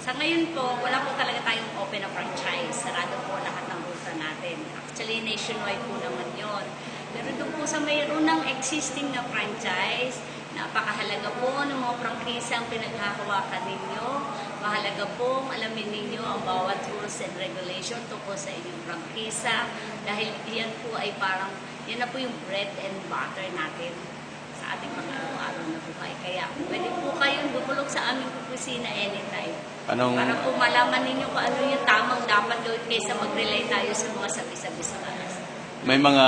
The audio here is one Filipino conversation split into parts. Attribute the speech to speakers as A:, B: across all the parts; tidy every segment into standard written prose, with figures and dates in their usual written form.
A: Sa ngayon po, wala po talaga tayong open na franchise. Sarado po lahat ng ruta natin. Actually, nationwide po naman yon. Pero doon po sa mayroon ng existing na franchise, napakahalaga po ng mga prangkisang pinaghahawakan ninyo. Mahalaga po alamin ninyo ang bawat rules and regulation tungkol sa inyong prangkisa dahil yan po ay parang, yan na po yung bread and butter natin sa ating mga araw-araw na buhay. Kaya pwede po kayong bumulog sa aming opisina anytime. Para po malaman ninyo kung ano yung tamang dapat gawin kaysa mag-relay tayo sa mga sabi-sabi sa kalas.
B: May mga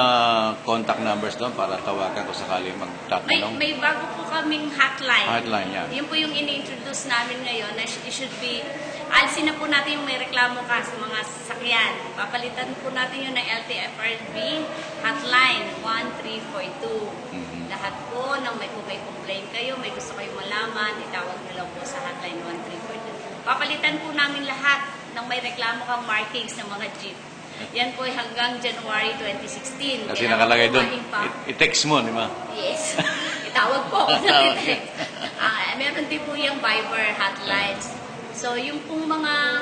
B: contact numbers doon para tawagan kung sakali magtatanong?
A: May bago po kaming hotline.
B: Hotline, yan.
A: Yun po yung ini-introduce namin ngayon na it should be, alisin na po natin yung may reklamo ka sa mga sasakyan. Papalitan po natin yun ng LTFRB hotline 1342. Lahat po ng kung may complaint kayo, may gusto kayong malaman, itawag nyo lang po sa hotline 1342. Papalitan po namin lahat ng may reklamo kang markings ng mga jeep. Yan po hanggang January 2016.
B: Kasi nakalagay doon, i-text mo, di ba?
A: Yes. Itawag po ako ng i-text. Meron din po yung Viber hotlines. So, yung pong mga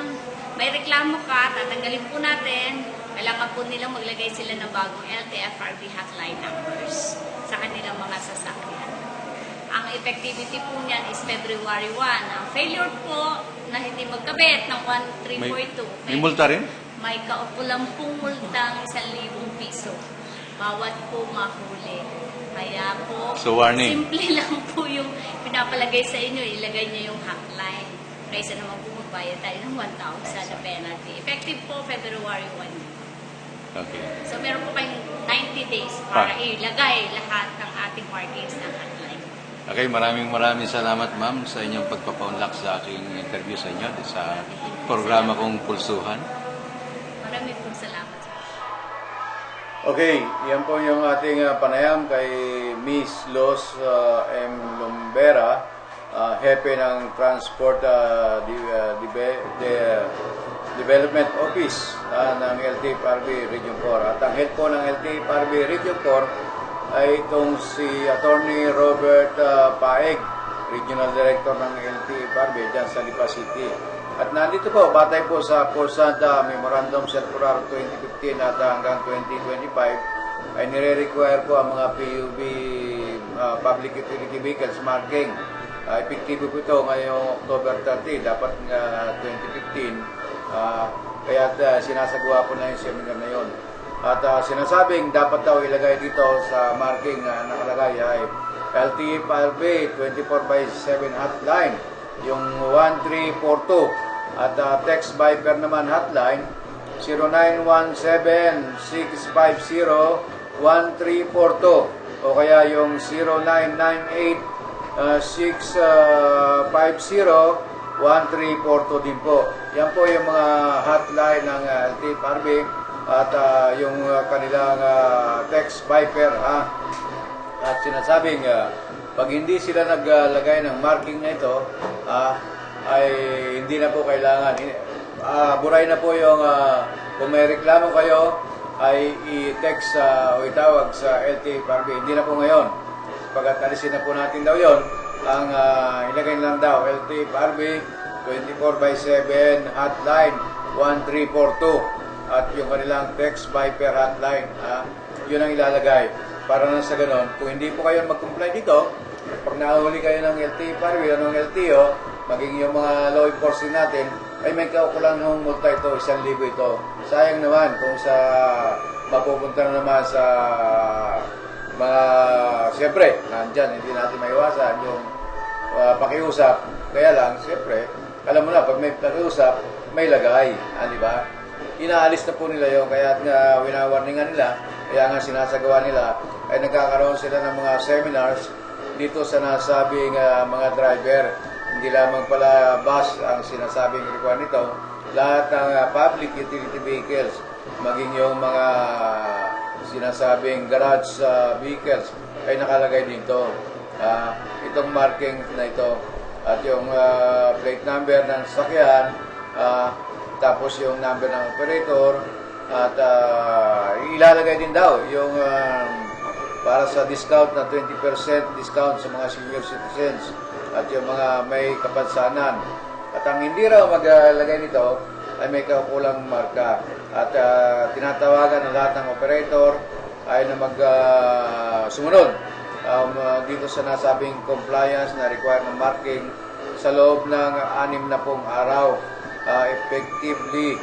A: may reklamo ka, tatanggalin po natin. Kailangan po nilang maglagay sila ng bagong LTFRB hotline numbers sa kanilang mga sasakyan. Ang effectivity po niyan is February 1. Ang failure po na hindi magkabit ng 1342.
B: May multa rin?
A: May kaukulang pong multang 1,000 piso. Bawat po mahuli. Kaya po,
B: so, warning.
A: Simple lang po yung pinapalagay sa inyo, ilagay niyo yung hotline. Kaysa naman po magbayad tayo ng 1,000 na penalty. Effective po February 1.
B: Okay.
A: So meron po kayong 90 days para ilagay lahat ng ating markings ng hotline.
B: Okay, maraming salamat ma'am sa inyong pagpapaunlak sa aking interview sa inyo sa programa kong Pulsuhan.
A: Maraming pong salamat.
C: Okay, yan po yung ating panayam kay Miss Los M. Lumbera, hepe ng Transport Development Office ng LTFRB Region 4. At ang head po ng LTFRB Region 4 ay itong si Attorney Robert Paeg, Regional Director ng LTFRB dyan sa Lipa City. At nandito po, batay po sa Porsada Memorandum Circular 2015 at hanggang 2025, ay nire-require po ang mga PUV Public Utility Vehicles marking. Epektibo po ito ngayong October 30, dapat nga 2015. Kaya sinasagawa po na yung seminar na yun. At sinasabing dapat daw ilagay dito sa marking na nakalagay ay LTFRB 24/7 hotline, yung 1342, at text Viber naman hotline 0917-650-1342 o kaya yung 0998-650-1342 din po. Yan po yung mga hotline ng LTFRB at yung kanilang text Viber at sinasabing pag hindi sila naglagay ng marking na ito, ay hindi na po kailangan. Buray na po yung kung may reklamo kayo, ay i-text o itawag sa LTFRB. Hindi na po ngayon. Pagkat alisin na po natin daw yon, ang ilagay lang daw LTFRB 24/7 hotline 1342 at yung kanilang text Viber hotline. Yun ang ilalagay. Para na sa ganon, kung hindi po kayo mag-comply dito, pag nahuli kayo ng LTFRB o ng LTO, maging yung mga law enforcement natin, ay may kaukulang ng multa ito, 1,000 ito. Sayang naman kung sa mapupunta na naman sa mga, siyempre, nandyan, hindi natin maiwasan yung pakiusap. Kaya lang, siyempre, alam mo na, pag may pakiusap, may lagay, di ba? Inaalis na po nila yun, kaya winawarningan nila, kaya nga sinasagawa nila, ay nagkakaroon sila ng mga seminars dito sa nasabing mga driver. Hindi lamang pala bus ang sinasabing require nito, lahat ng public utility vehicles, maging yung mga sinasabing garage vehicles, ay nakalagay dito. Itong marking na ito at yung plate number ng sasakyan, tapos yung number ng operator, at ilalagay din daw yung para sa discount na 20% discount sa mga senior citizens at yung mga may kapansanan. At At ang hindi raw maglagay nito ay may kaukulang marka. At tinatawagan ng lahat ng operator ay na sumunod dito sa nasabing compliance na required ng marking sa loob ng 60 araw effectively.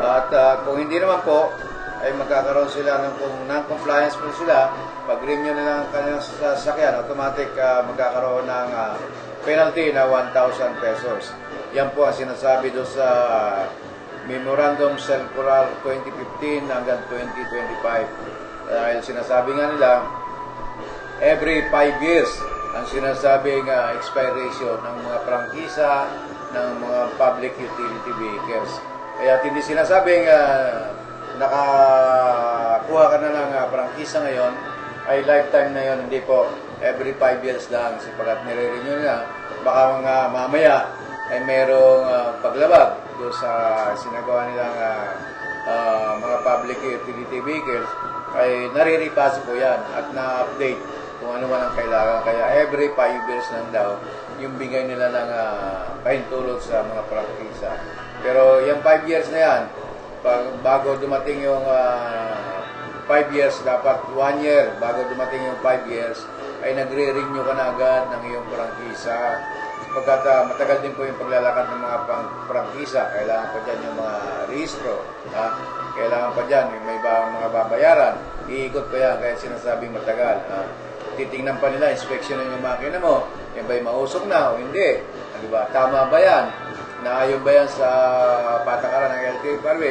C: At kung hindi naman po, ay magkakaroon sila ng kung non-compliance po sila, pag-renew na lang ang kanilang sasakyan, automatic magkakaroon ng penalty na 1,000 pesos. Yan po ang sinasabi doon sa Memorandum Circular 2015 hanggang 2025. Dahil sinasabi nga nila, every 5 years ang sinasabing expiration ng mga prangkisa ng mga public utility vehicles. Kaya hindi sinasabing nakakuha ka na ng prangkisa ngayon, ay lifetime na yon, hindi po. Every 5 years lang, sapagat nire-renew na, baka mga mamaya ay merong paglabag doon sa sinagawa nilang mga public utility vehicles, ay nariripasi po yan at na-update kung ano man ang kailangan. Kaya every 5 years lang daw yung bigay nila ng pahintulot sa mga prangkisa. Pero yung 5 years na yan, bago dumating yung 5 years, dapat 1 year bago dumating yung 5 years, ay nagre-renew ka na agad ng iyong prangkisa. Pagkat matagal din po yung paglalakad ng mga prangkisa, kailangan pa dyan yung mga rehistro, kailangan pa dyan yung may mga babayaran, iikot pa yan, kaya sinasabing matagal. Titingnan pa nila, inspeksyonan yung makina mo, yan ba'y mausok na o hindi? Diba? Tama ba yan? Naayon ba yan sa patakaran ng LTFRB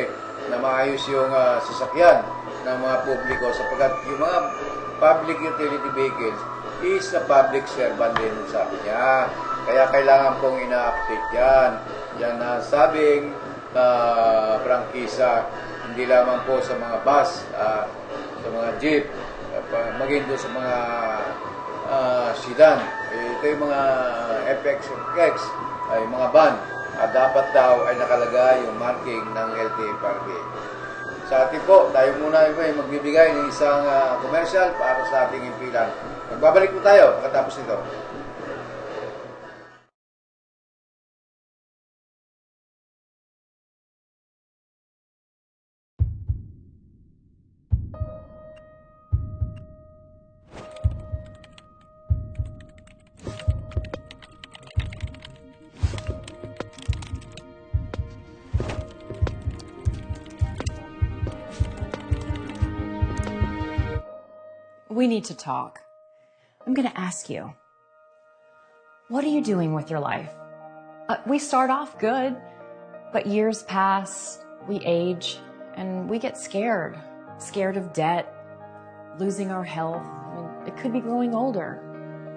C: na maayos yung sasakyan ng mga publiko, sapagkat yung mga public utility vehicles is a public servant din, sabi niya. Kaya kailangan pong ina-update yan. Yan na sabing prangkisa, hindi lamang po sa mga bus, sa mga jeep, maging doon sa mga sedan. Ito yung mga FX, ay mga van. Dapat daw ay nakalagay yung marking ng LTFRB. Sa atin po, tayo muna ay magbibigay ng isang commercial para sa ating impilan. Magbabalik po tayo pagkatapos nito.
D: We need to talk. I'm going to ask you, what are you doing with your life? We start off good, but years pass, we age, and we get scared. Scared of debt, losing our health. It could be growing older.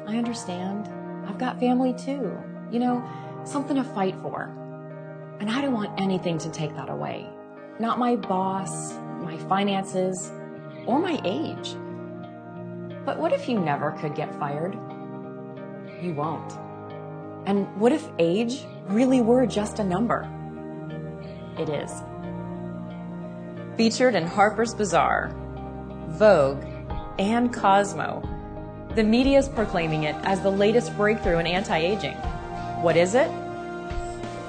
D: I understand. I've got family too. You know, something to fight for. And I don't want anything to take that away. Not my boss, my finances, or my age. But what if you never could get fired? You won't. And what if age really were just a number? It is. Featured in Harper's Bazaar, Vogue, and Cosmo, the media is proclaiming it as the latest breakthrough in anti-aging. What is it?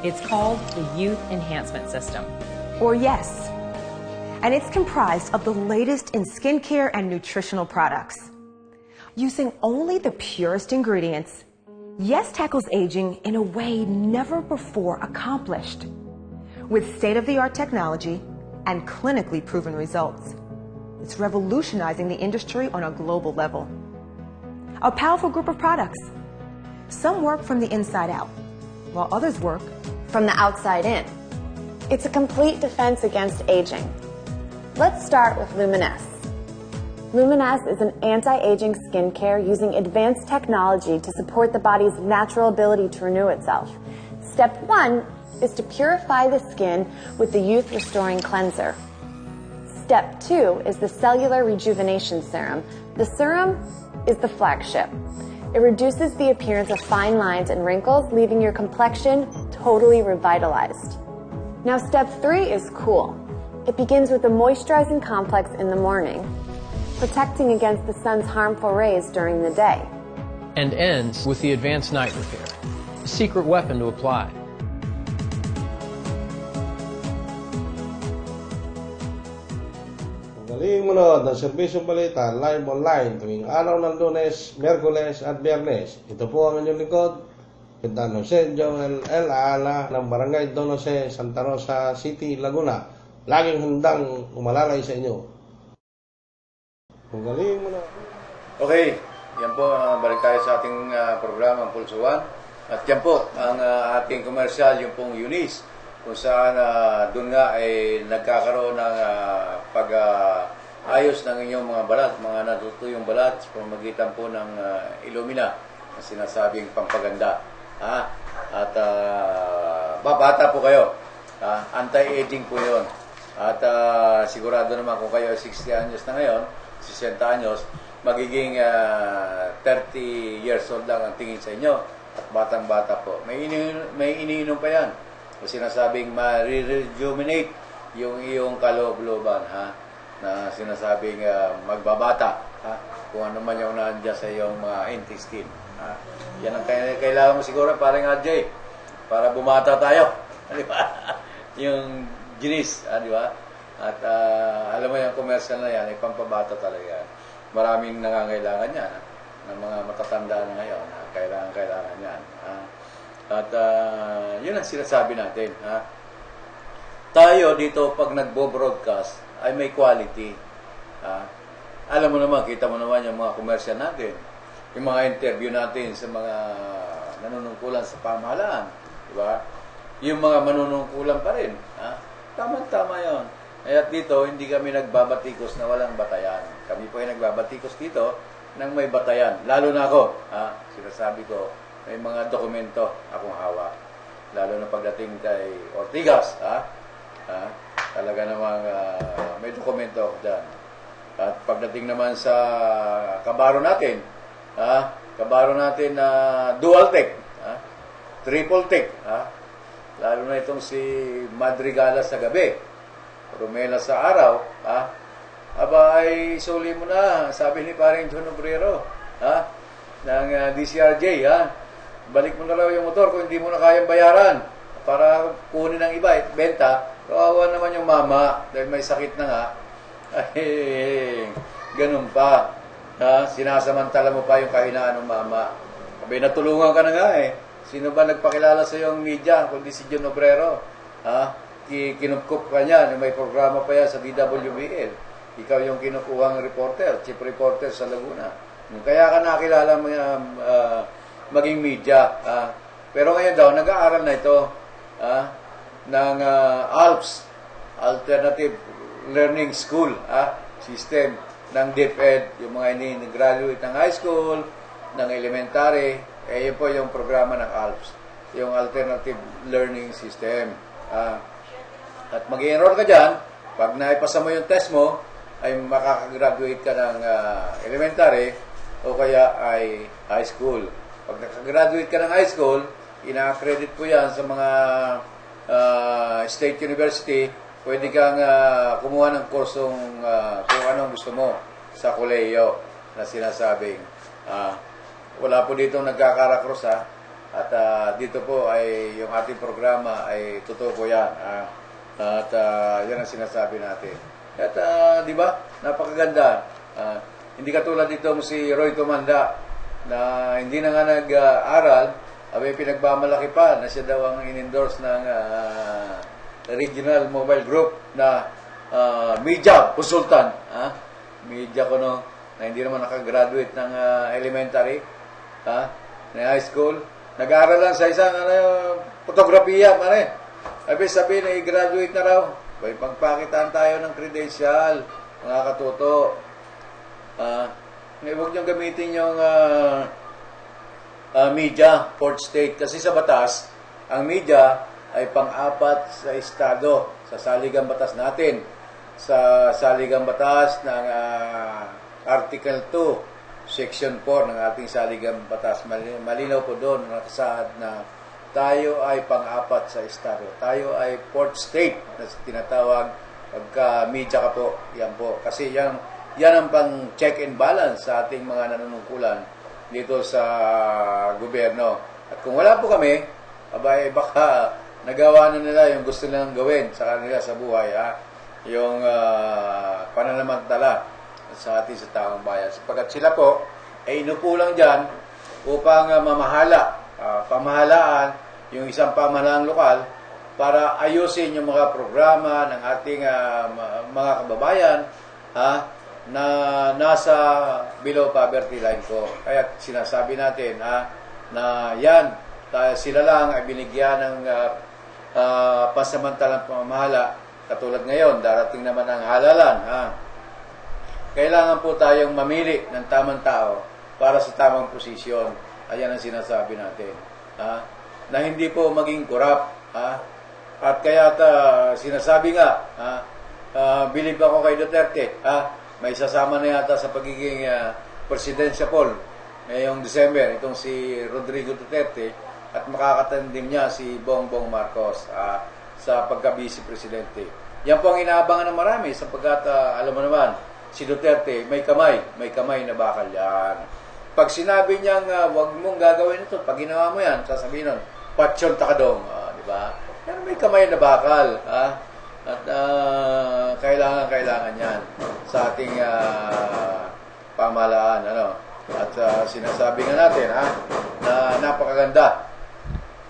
D: It's called the Youth Enhancement System.
E: Or YES. And it's comprised of the latest in skincare and nutritional products. Using only the purest ingredients, YES tackles aging in a way never before accomplished. With state-of-the-art technology and clinically proven results. It's revolutionizing the industry on a global level. A powerful group of products. Some work from the inside out, while others work
F: from the outside in. It's a complete defense against aging. Let's start with Luminesse. Luminesse is an anti-aging skincare using advanced technology to support the body's natural ability to renew itself. Step 1 is to purify the skin with the Youth Restoring Cleanser. Step 2 is the Cellular Rejuvenation Serum. The serum is the flagship. It reduces the appearance of fine lines and wrinkles, leaving your complexion totally revitalized. Now step 3 is cool. It begins with a moisturizing complex in the morning, protecting against the sun's harmful rays during the day.
G: And ends with the Advanced Night Repair, a secret weapon to apply. Magaling manood ng serbisyong balita live online tuwing araw ng Lunes, Miyerkules at Biyernes. Ito po ang inyong lingkod, Pintan Jose Joel L. Aala ng Barangay Don Jose, Santa Rosa City, Laguna. Laging handang umalalay sa inyo. Magaling manood.
C: Okay, yan po, balik tayo sa ating programa, Pulsuhan. At yan po, ang ating komersyal, yung pong Eunice, kung saan doon nga ay nagkakaroon ng pag-ayos ng inyong mga balat, mga natutuyong balat, sa pamamagitan po ng Illumina, na sinasabing pampaganda. At babata po kayo, anti-aging po yun. At sigurado naman kung kayo ay 60 anyos na ngayon, 60 anyos, magiging 30 years old lang ang tingin sa inyo at batang-bata po. May iniinom pa yan. Kasi sinasabing ma-rejuvenate yung iyong kaloob-looban, na sinasabing magbabata, kung ano man yung nandiyan sa iyong mga intestine. Yan ang kailangan mo siguro, parang AJ, para bumata tayo. Di ba? Yung ginis, di ba? At alam mo yung commercial na yan, ay pampabata talaga. Maraming nangangailangan yan, ng mga matatanda na ngayon, kailangan yan. At yun ang sinasabi natin. Tayo dito, pag nagbo-broadcast, ay may quality. Alam mo naman, kita mo naman yung mga commercial natin, yung mga interview natin sa mga nanunungkulan sa pamahalaan. Diba? Yung mga manunungkulan pa rin. Tama-tama yun. At dito, hindi kami nagbabatikos na walang batayan. Kami po ay nagbabatikos dito nang may batayan. Lalo na ako, sinasabi ko, may mga dokumento akong hawak. Lalo na pagdating kay Ortigas, talaga namang may dokumento ako dyan. At pagdating naman sa kabaro natin, na dual tech, triple tech, lalo na itong si Madrigala sa gabi, Romela sa araw, aba ay suli mo na, sabi ni paring John Obrero, ng DCRJ, balik mo na lang yung motor kung hindi mo na kayang bayaran para kunin ng iba, benta. Kawawa naman yung mama dahil may sakit na nga. Ay, ganun pa. Sinasamantala mo pa yung kahinaan ng mama. Abay, natulungan ka na nga eh. Sino ba nagpakilala sa yung media kundi si John Obrero? Kinupkup ka niya, may programa pa yan sa DWBL. Ikaw yung kinukuhang reporter, chief reporter sa Laguna. Kaya ka nakilala maging media. Pero ngayon daw, nag-aaral na ito ng ALPS, Alternative Learning School system ng DepEd, yung mga ini-graduate ng high school, ng elementary, yun po yung programa ng ALPS, yung Alternative Learning System. At mag-i-enroll ka dyan, pag naipasa mo yung test mo, ay makakagraduate ka ng elementary o kaya ay high school. Pag nakagraduate ka ng high school, ina-accredit po yan sa mga state university, pwede kang kumuha ng kursong kung anong gusto mo sa kolehiyo na sinasabing. Wala po dito nagkakarakros at dito po ay yung ating programa ay totoo po yan. At yan ang sinasabi natin. At di ba, napakaganda. Hindi katulad dito mo si Roy Tumanda na hindi na nga nag-aral, abay pinagmamalaki pa na siya daw ang in-endorse ng regional mobile group na media consultant. Media ko no, na hindi naman nakagraduate ng elementary, na high school. Nag-aaral lang sa isang fotografiya, abay sabihin na i-graduate na raw. Abay pagpakitaan tayo ng credential, mga katuto. Huwag niyong gamitin yung media, fourth state. Kasi sa batas, ang media ay pang-apat sa estado, sa saligang batas natin. Sa saligang batas ng Article 2, Section 4 ng ating saligang batas. Malinaw po doon, nakasaad na tayo ay pang-apat sa estado. Tayo ay fourth state na tinatawag pagka media ka po. Yan po. Kasi yan ang pang check and balance sa ating mga nanunungkulan dito sa gobyerno. At kung wala po kami, abay baka nagawa na nila yung gusto nilang gawin sa kanila sa buhay. yung pananamantala sa atin sa taong bayan. Sapagkat sila po ay inupo lang dyan upang pamahalaan yung isang pamahalaang lokal para ayusin yung mga programa ng ating mga kababayan na nasa below poverty line ko. Kaya sinasabi natin na yan, sila lang ay binigyan ng pansamantalang pamamahala. Katulad ngayon, darating naman ang halalan. Kailangan po tayong mamili ng tamang tao para sa tamang posisyon. Ayan ang sinasabi natin. Na hindi po maging korap. At kaya sinasabi nga, believe ako kay Duterte. May sasama na yata sa pagiging presidential ngayong December, itong si Rodrigo Duterte, at makakatandim niya si Bongbong Marcos sa pagka-vice presidente. Yan po ang inaabangan ng marami sapagkat alam mo naman, si Duterte may kamay na bakal yan. Pag sinabi niyang wag mong gagawin ito, pag ginawa mo yan, sasabihin nun, patsyon takadong, di ba? Yan may kamay na bakal, at kailangan yan sa ating pamahalaan, At sinasabi nga natin, na napakaganda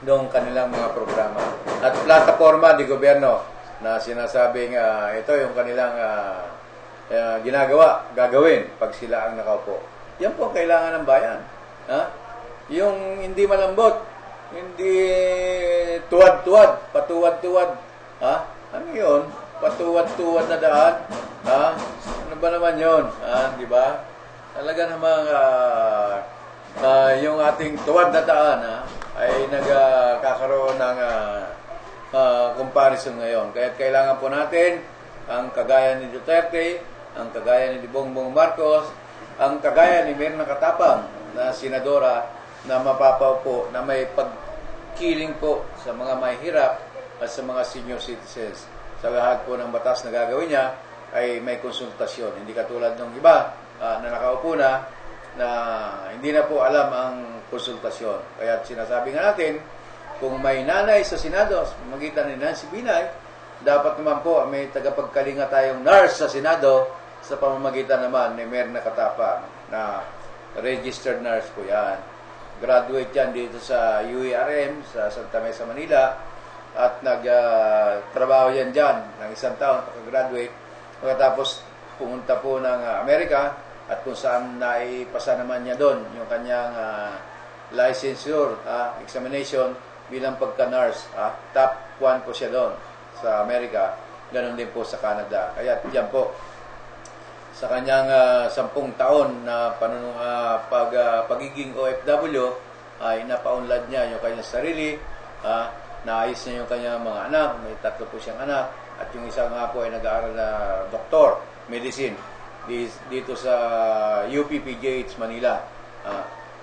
C: ng kanilang mga programa. At plataforma di gobyerno na sinasabing ito yung kanilang gagawin pag sila ang nakaupo. Yan po ang kailangan ng bayan. Yung hindi malambot, hindi tuwad-tuwad, patuwad-tuwad. Ano yun? Patuwad-tuwad na daan. Ano ba naman yun? Di ba? Talaga namang yung ating tuwad na daan ay nagkakaroon ng comparison ngayon. Kaya kailangan po natin ang kagaya ni Duterte, ang kagaya ni Bongbong Marcos, ang kagaya ni Mirna Katapang na senadora na mapapaupo na may pagkiling po sa mga mahihirap at sa mga senior citizens. Sa lahat po ng batas na gagawin niya ay may konsultasyon. Hindi katulad ng iba na nakaupo na hindi na po alam ang konsultasyon. Kaya sinasabi nga natin, kung may nanay sa Senado, magitan ni Nancy Binay, dapat naman po may tagapagkalinga tayong nurse sa Senado sa pamamagitan naman ni Mirna Katapang na registered nurse po yan. Graduate yan dito sa UERM sa Santa Mesa, Manila at nagtrabaho yan dyan ng 1 taon pagka-graduate. Pagkatapos pumunta po ng Amerika at kung saan naipasa naman niya doon yung kanyang licensure examination bilang pagka-nurse. Top 1 po siya doon sa Amerika. Ganon din po sa Canada. Kaya diyan po sa kanyang 10 taon na pagiging OFW ay napaunlad niya yung kanyang sarili, naayos niya yung kanyang mga anak, may 3 po siyang anak, at yung isa nga po ay nag-aaral na doktor, medicine, dito sa UPPJH Manila,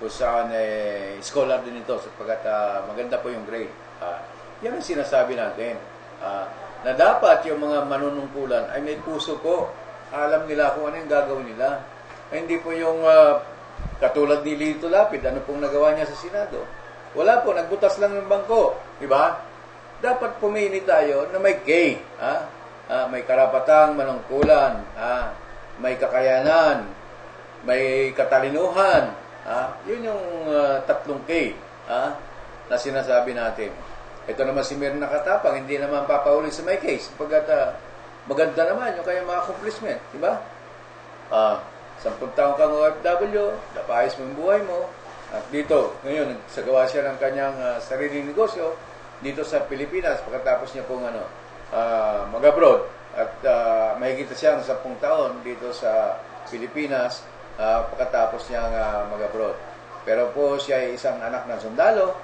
C: kung saan scholar din ito sapagkat maganda po yung grade. Yan ang sinasabi natin, na dapat yung mga manunungkulan ay may puso po. Alam nila kung ano yung gagawin nila. Ay, hindi po yung katulad ni Lito Lapid, ano pong nagawa niya sa Senado. Wala po, nagbutas lang ng bangko. Diba? Dapat pumili tayo na may K. May karapatang manungkulan. May kakayanan. May katalinuhan. Yun yung 3 K na sinasabi natin. Ito naman si Mirna Katapang, hindi naman papauli sa may case. Pagkat maganda naman yung kanyang mga accomplishment, di ba? 10 taong kang OFW, napayos mo yung buhay mo, at dito, ngayon, nagsagawa siya ng kanyang sariling negosyo dito sa Pilipinas, pagkatapos niya pong mag-abroad, at mahigit siya ng 10 taon dito sa Pilipinas, pagkatapos niya mag-abroad. Pero po siya ay isang anak ng sundalo,